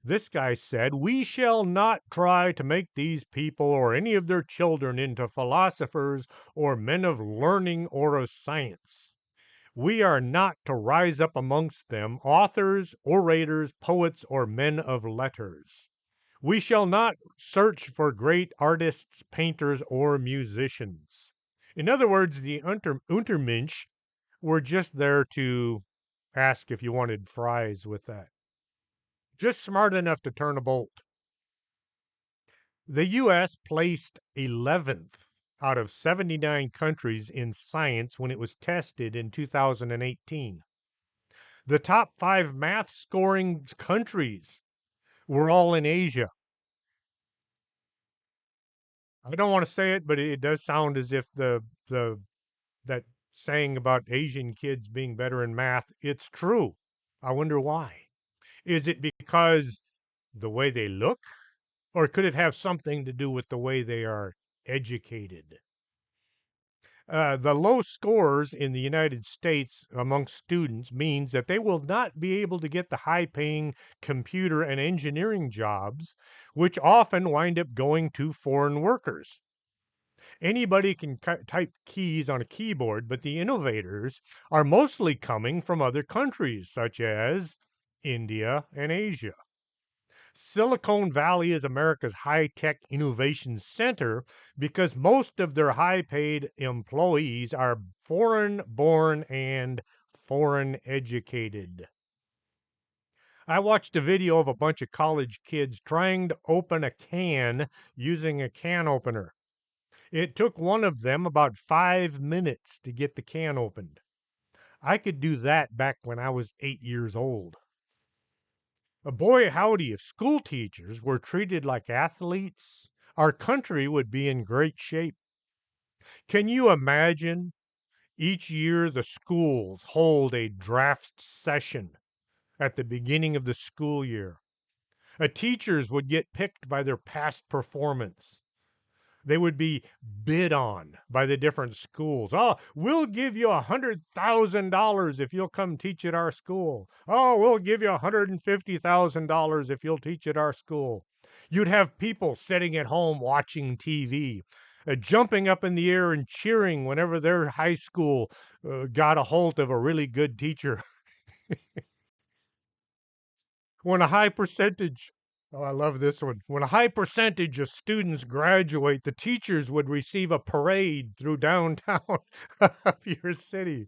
A: this guy said, "We shall not try to make these people or any of their children into philosophers or men of learning or of science. We are not to rise up amongst them authors, orators, poets, or men of letters. We shall not search for great artists, painters, or musicians." In other words, the Untermensch were just there to ask if you wanted fries with that. Just smart enough to turn a bolt. The US placed 11th out of 79 countries in science when it was tested in 2018. The top 5 math scoring countries were all in Asia. I don't want to say it, but it does sound as if the that saying about Asian kids being better in math, it's true. I wonder why. Is it because the way they look, or could it have something to do with the way they are educated? The low scores in the United States amongst students means that they will not be able to get the high paying computer and engineering jobs, which often wind up going to foreign workers. Anybody can type keys on a keyboard, but the innovators are mostly coming from other countries, such as India and Asia. Silicon Valley is America's high tech innovation center because most of their high paid employees are foreign born and foreign educated. I watched a video of a bunch of college kids trying to open a can using a can opener. It took one of them about 5 minutes to get the can opened. I could do that back when I was 8 years old. Boy, howdy, if school teachers were treated like athletes, our country would be in great shape. Can you imagine? Each year, the schools hold a draft session at the beginning of the school year. Teachers would get picked by their past performance. They would be bid on by the different schools. Oh, we'll give you $100,000 if you'll come teach at our school. Oh, we'll give you $150,000 if you'll teach at our school. You'd have people sitting at home watching TV, jumping up in the air and cheering whenever their high school got a hold of a really good teacher. When a high percentage Oh, I love this one. When a high percentage of students graduate, the teachers would receive a parade through downtown of your city.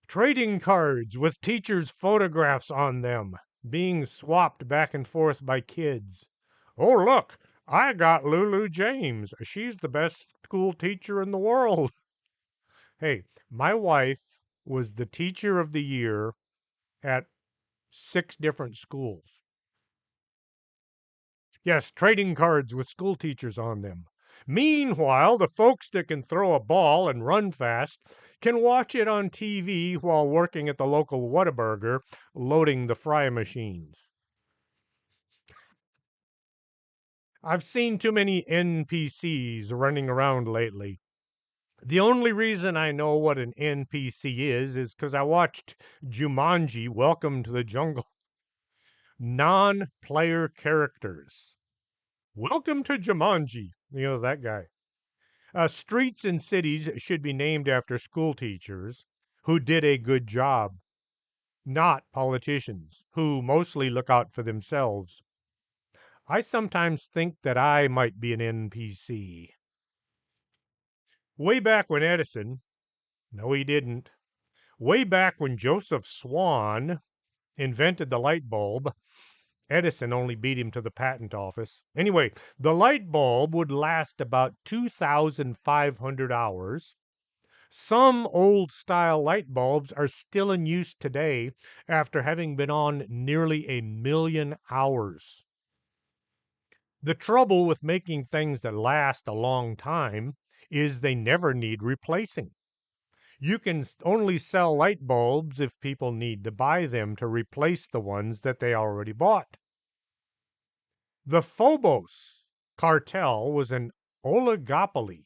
A: Trading cards with teachers' photographs on them being swapped back and forth by kids. Oh, look, I got Lulu James. She's the best school teacher in the world. Hey, my wife was the teacher of the year at 6 different schools. Yes, trading cards with school teachers on them. Meanwhile, the folks that can throw a ball and run fast can watch it on TV while working at the local Whataburger loading the fry machines. I've seen too many NPCs running around lately. The only reason I know what an NPC is because I watched Jumanji Welcome to the Jungle. Non player characters. Welcome to Jumanji. You know, that guy. Streets and cities should be named after school teachers who did a good job, not politicians who mostly look out for themselves. I sometimes think that I might be an NPC. Way back when Edison, no, he didn't. Way back when Joseph Swan invented the light bulb, Edison only beat him to the patent office. Anyway, the light bulb would last about 2,500 hours. Some old style light bulbs are still in use today after having been on nearly a million hours. The trouble with making things that last a long time is they never need replacing. You can only sell light bulbs if people need to buy them to replace the ones that they already bought. The Phobos cartel was an oligopoly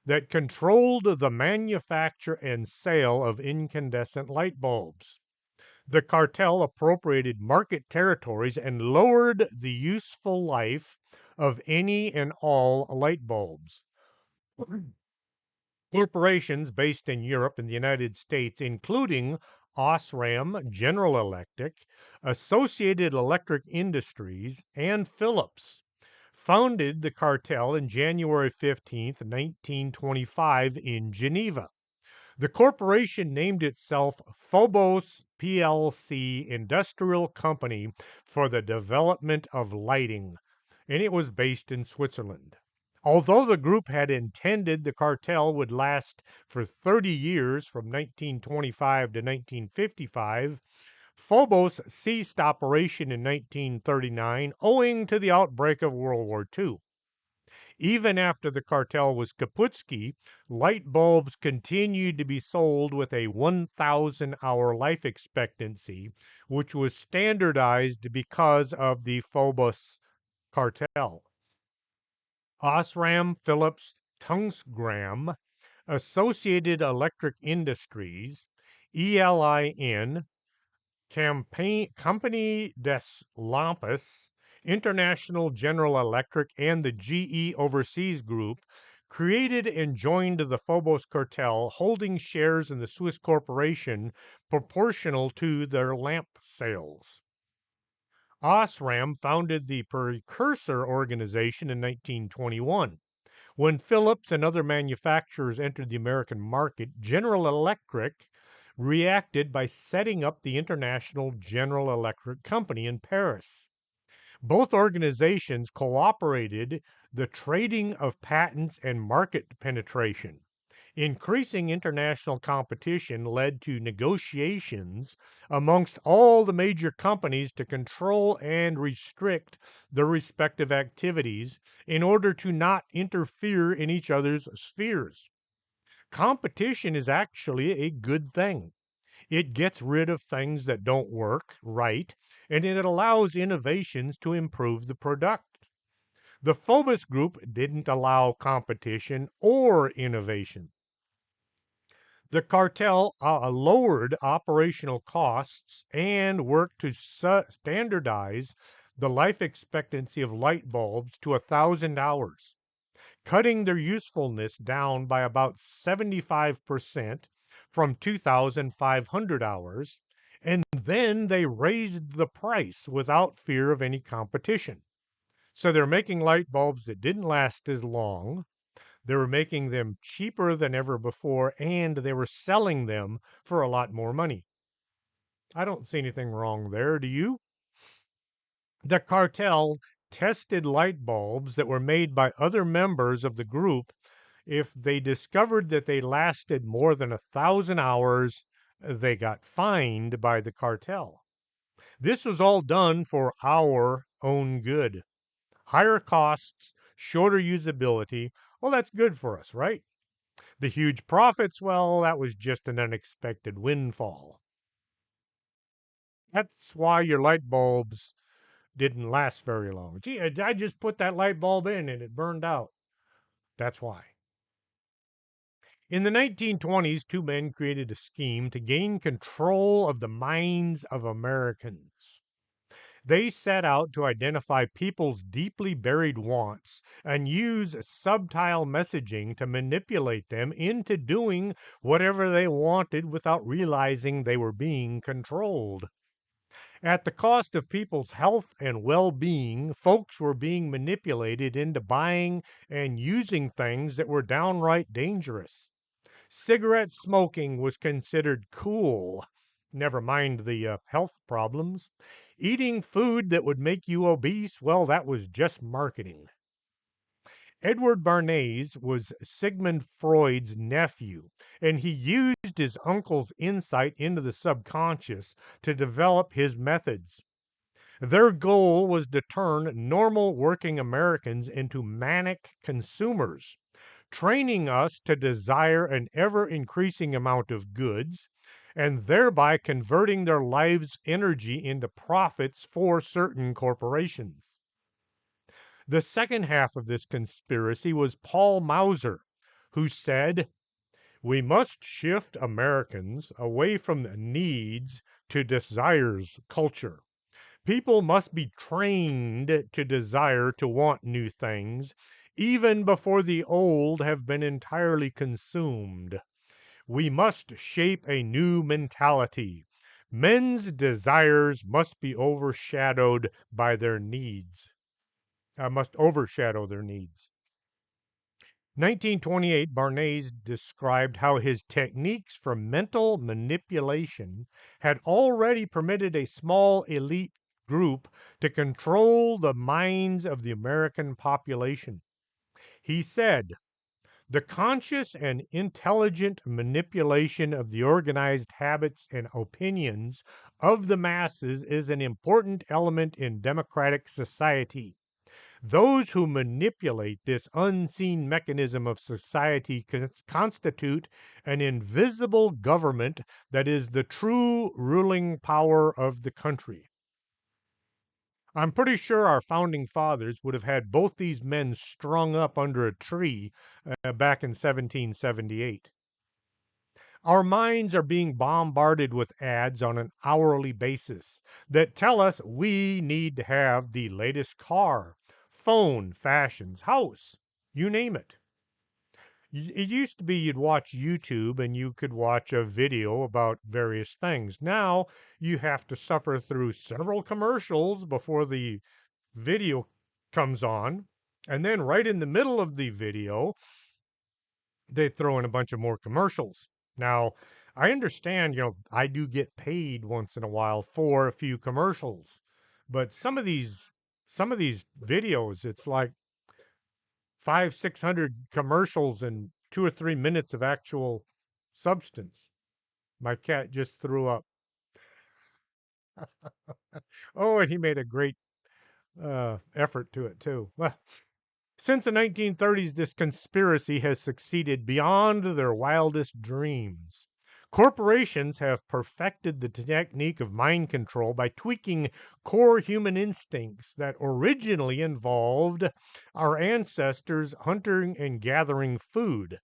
A: that controlled the manufacture and sale of incandescent light bulbs. The cartel appropriated market territories and lowered the useful life of any and all light bulbs. Corporations based in Europe and the United States, including Osram, General Electric, Associated Electric Industries, and Philips, founded the cartel in January 15, 1925, in Geneva. The corporation named itself Phobos PLC Industrial Company for the Development of Lighting, and it was based in Switzerland. Although the group had intended the cartel would last for 30 years from 1925 to 1955, Phobos ceased operation in 1939 owing to the outbreak of World War II. Even after the cartel was Kaputsky, light bulbs continued to be sold with a 1,000-hour life expectancy, which was standardized because of the Phobos cartel. Osram, Philips, Tungsram, Associated Electric Industries, ELIN, Company des Lampes, International General Electric, and the GE Overseas Group created and joined the Phobos cartel, holding shares in the Swiss corporation proportional to their lamp sales. Osram founded the precursor organization in 1921. When Philips and other manufacturers entered the American market, General Electric reacted by setting up the International General Electric Company in Paris. Both organizations cooperated the trading of patents and market penetration. Increasing international competition led to negotiations amongst all the major companies to control and restrict their respective activities in order to not interfere in each other's spheres. Competition is actually a good thing. It gets rid of things that don't work right, and it allows innovations to improve the product. The Phobos Group didn't allow competition or innovation. The cartel lowered operational costs and worked to standardize the life expectancy of light bulbs to 1,000 hours, cutting their usefulness down by about 75% from 2,500 hours, and then they raised the price without fear of any competition. So they're making light bulbs that didn't last as long. They were making them cheaper than ever before, and they were selling them for a lot more money. I don't see anything wrong there, do you? The cartel tested light bulbs that were made by other members of the group. If they discovered that they lasted more than 1,000 hours, they got fined by the cartel. This was all done for our own good. Higher costs, shorter usability. Well, that's good for us, right? The huge profits, well, that was just an unexpected windfall. That's why your light bulbs didn't last very long. Gee, I just put that light bulb in and it burned out. That's why. In the 1920s, two men created a scheme to gain control of the minds of Americans. They set out to identify people's deeply buried wants and use subtle messaging to manipulate them into doing whatever they wanted without realizing they were being controlled. At the cost of people's health and well being, folks were being manipulated into buying and using things that were downright dangerous. Cigarette smoking was considered cool. Never mind the health problems. Eating food that would make you obese, well, that was just marketing. Edward Bernays was Sigmund Freud's nephew, and he used his uncle's insight into the subconscious to develop his methods. Their goal was to turn normal working Americans into manic consumers, training us to desire an ever increasing amount of goods and thereby converting their lives' energy into profits for certain corporations. The second half of this conspiracy was Paul Mauser, who said, "We must shift Americans away from needs to desires culture. People must be trained to desire to want new things, even before the old have been entirely consumed. We must shape a new mentality. Men's desires must be overshadowed by their needs, must overshadow their needs." 1928, Barnes described how his techniques for mental manipulation had already permitted a small elite group to control the minds of the American population. He said, "The conscious and intelligent manipulation of the organized habits and opinions of the masses is an important element in democratic society. Those who manipulate this unseen mechanism of society constitute an invisible government that is the true ruling power of the country." I'm pretty sure our founding fathers would have had both these men strung up under a tree back in 1778. Our minds are being bombarded with ads on an hourly basis that tell us we need to have the latest car, phone, fashions, house, you name it. It used to be you'd watch YouTube and you could watch a video about various things. Now you have to suffer through several commercials before the video comes on. And then right in the middle of the video, they throw in a bunch of more commercials. Now, I understand, I do get paid once in a while for a few commercials, but some of these videos, it's like 600 commercials and 2 or 3 minutes of actual substance. My cat just threw up. Oh, and he made a great effort to it too. Well, since the 1930s, this conspiracy has succeeded beyond their wildest dreams. Corporations have perfected the technique of mind control by tweaking core human instincts that originally involved our ancestors hunting and gathering food.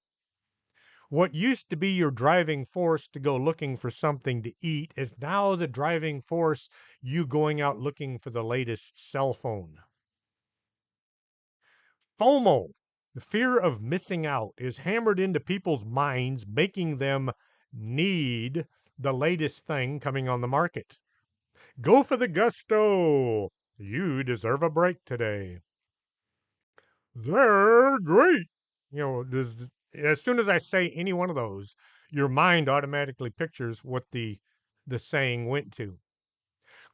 A: What used to be your driving force to go looking for something to eat is now the driving force you going out looking for the latest cell phone. FOMO, the fear of missing out, is hammered into people's minds, making them need the latest thing coming on the market. Go for the gusto. You deserve a break today. They're great. As soon as I say any one of those, your mind automatically pictures what the saying went to.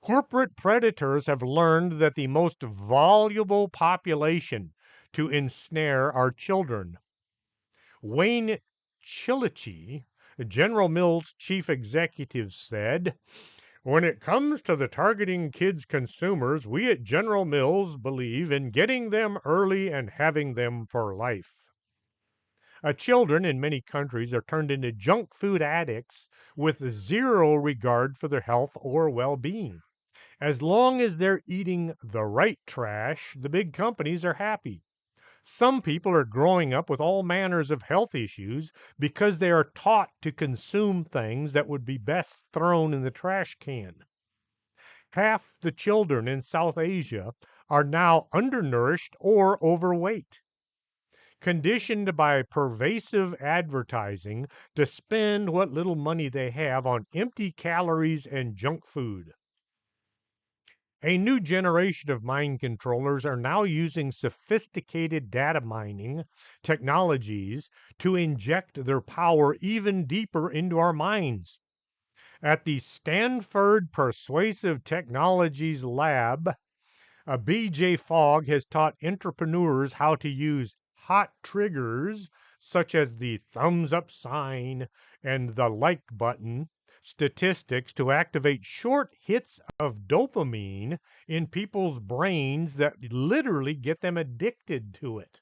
A: Corporate predators have learned that the most valuable population to ensnare are children. Wayne Chilicki, General Mills chief executive, said, "When it comes to the targeting kids consumers, we at General Mills believe in getting them early and having them for life." Children in many countries are turned into junk food addicts with zero regard for their health or well being. As long as they're eating the right trash, the big companies are happy. Some people are growing up with all manners of health issues because they are taught to consume things that would be best thrown in the trash can. Half the children in South Asia are now undernourished or overweight, conditioned by pervasive advertising to spend what little money they have on empty calories and junk food. A new generation of mind controllers are now using sophisticated data mining technologies to inject their power even deeper into our minds. At the Stanford Persuasive Technologies Lab, BJ Fogg has taught entrepreneurs how to use hot triggers such as the thumbs up sign and the like button statistics to activate short hits of dopamine in people's brains that literally get them addicted to it.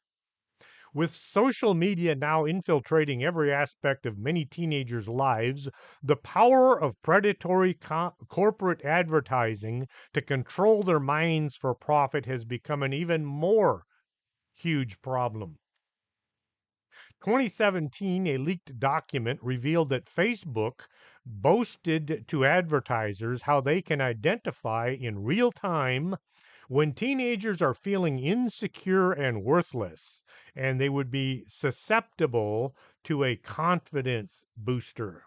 A: With social media now infiltrating every aspect of many teenagers' lives, the power of predatory corporate advertising to control their minds for profit has become an even more huge problem. 2017, a leaked document revealed that Facebook boasted to advertisers how they can identify in real time when teenagers are feeling insecure and worthless, and they would be susceptible to a confidence booster.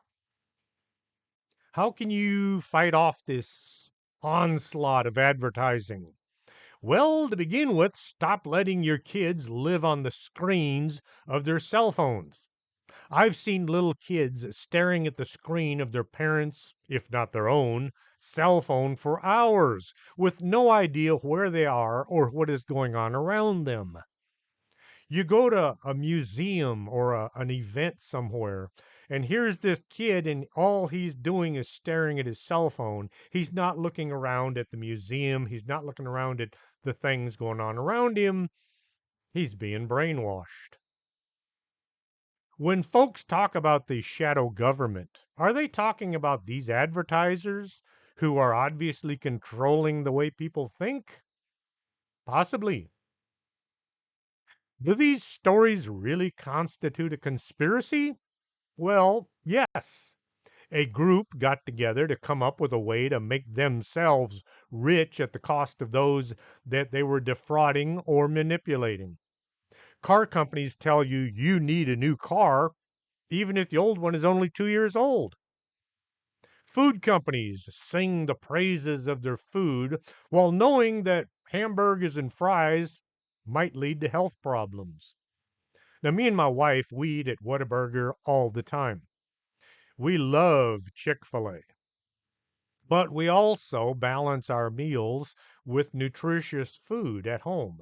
A: How can you fight off this onslaught of advertising? Well, to begin with, stop letting your kids live on the screens of their cell phones. I've seen little kids staring at the screen of their parents', if not their own, cell phone for hours with no idea where they are or what is going on around them. You go to a museum or an event somewhere, and here's this kid, and all he's doing is staring at his cell phone. He's not looking around at the museum, he's not looking around at the things going on around him. He's being brainwashed. When folks talk about the shadow government, are they talking about these advertisers who are obviously controlling the way people think? Possibly. Do these stories really constitute a conspiracy? Well, yes. A group got together to come up with a way to make themselves rich at the cost of those that they were defrauding or manipulating. Car companies tell you you need a new car even if the old one is only 2 years old. Food companies sing the praises of their food while knowing that hamburgers and fries might lead to health problems. Now, me and my wife, we eat at Whataburger all the time. We love Chick fil A, but we also balance our meals with nutritious food at home.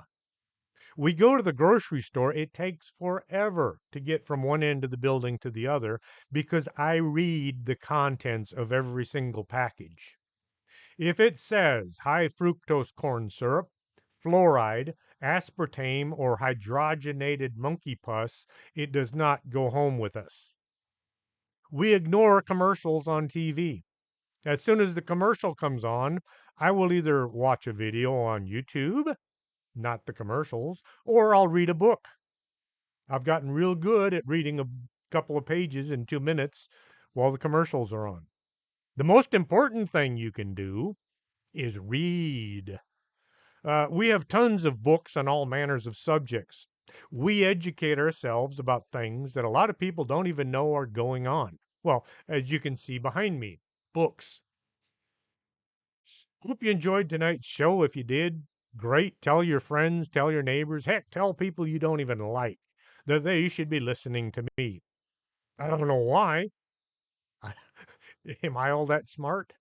A: We go to the grocery store, it takes forever to get from one end of the building to the other because I read the contents of every single package. If it says high fructose corn syrup, fluoride, aspartame, or hydrogenated monkey pus, it does not go home with us. We ignore commercials on TV. As soon as the commercial comes on, I will either watch a video on YouTube, not the commercials, or I'll read a book. I've gotten real good at reading a couple of pages in 2 minutes while the commercials are on. The most important thing you can do is read. We have tons of books on all manners of subjects. We educate ourselves about things that a lot of people don't even know are going on. Well, as you can see behind me, books. Hope you enjoyed tonight's show. If you did, great. Tell your friends, tell your neighbors, heck, tell people you don't even like that they should be listening to me. I don't know why. Am I all that smart?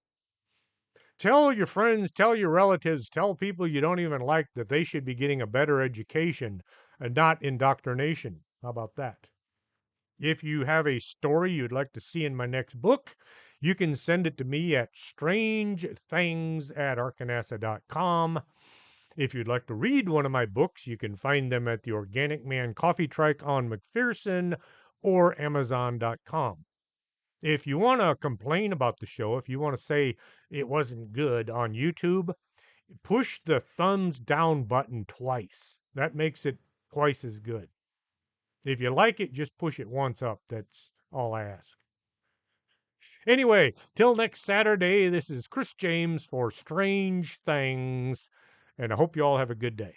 A: Tell your friends, tell your relatives, tell people you don't even like that they should be getting a better education and not indoctrination. How about that? If you have a story you'd like to see in my next book, you can send it to me at strangethings@arcanasa.com. If you'd like to read one of my books, you can find them at the Organic Man Coffee Trike on McPherson or Amazon.com. If you want to complain about the show, if you want to say it wasn't good on YouTube, push the thumbs down button twice. That makes it twice as good. If you like it, just push it once up. That's all I ask. Anyway, till next Saturday, this is Chris James for Strange Things, and I hope you all have a good day.